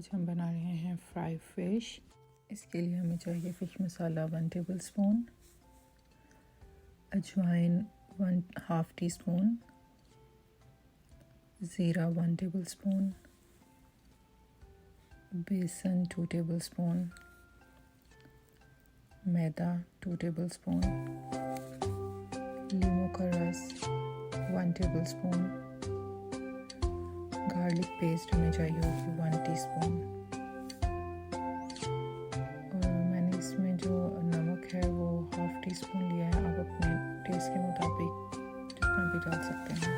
आज हम बना रहे हैं फ्राई फिश। इसके लिए हमें चाहिए फ़िश मसाला 1 टेबलस्पून, अजवाइन 1/2 टीस्पून, ज़ीरा 1 टेबलस्पून, बेसन 2 टेबलस्पून, मैदा 2 टेबलस्पून, लीमू का रस 1 टेबलस्पून, गार्लिक पेस्ट हमें चाहिए होगी 1 टीस्पून। और मैंने इसमें जो नमक है वो 1/2 टीस्पून लिया है। आप अपने टेस्ट के मुताबिक जितना भी डाल सकते हैं।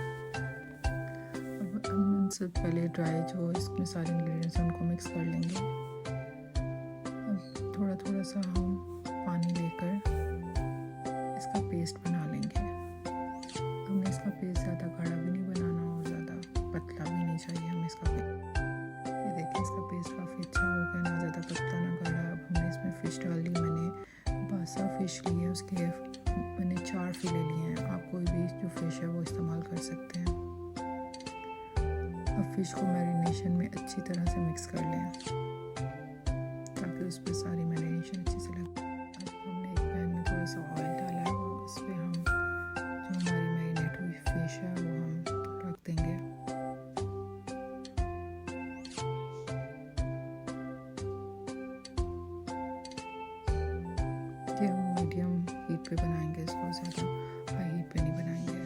अब हम इनसे पहले ड्राई जो इसमें सारे इंग्रेडिएंट्स हैं उनको मिक्स कर लेंगे। अब थोड़ा थोड़ा सा हम पानी लेकर इसका पेस्ट बना लेंगे। हमने इसका पेस्ट ज़्यादा गाढ़ा भी नहीं बनाना और ज़्यादा पतला भी नहीं चाहिए हमें इसका पेस्ट। ये देखिए इसका पेस्ट काफ़ी अच्छा हो गया, ना ज़्यादा पतला ना गाढ़ा। अब हमने इसमें फ़िश डाल दी। मैंने बासा फ़िश ली है, उसके मैंने 4 फिले लिए हैं। आप कोई भी जो फ़िश है वो इस्तेमाल कर सकते हैं। अब फ़िश को मैरिनेशन में अच्छी तरह से मिक्स कर लें ताकि उस पर सारी मैरिनेशन अच्छे से लगे। अब हमने एक पैन में थोड़ा सा ऑयल डाला है और उस पर हम जो हमारी मैरिनेट हुई फ़िश है वो हम रख देंगे। ये हम मीडियम हीट पे बनाएंगे इसको, ज़्यादा हाई हीट पे नहीं बनाएंगे।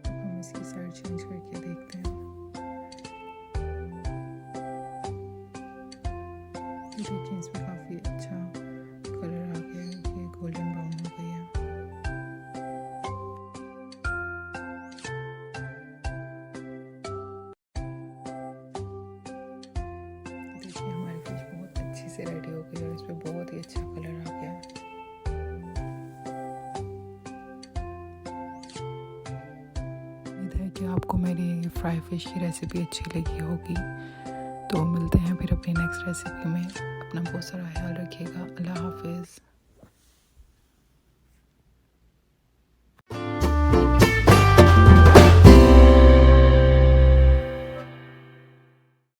हम इसकी साइड चेंज करके देखते हैं। ये देखिए इसमें काफ़ी अच्छा कलर आ गया है, ये गोल्डन ब्राउन हो गई है। देखिए हमारी फिश बहुत अच्छे से रेडी हो गई और इस पर बहुत ही अच्छा कलर आ गया। उम्मीद है कि आपको मेरी फ्राई फिश की रेसिपी अच्छी लगी होगी। तो मिलते हैं फिर अपनी नेक्स्ट रेसिपी में। अपना बहुत सारा ख्याल रखिएगा। अल्लाह हाफिज़।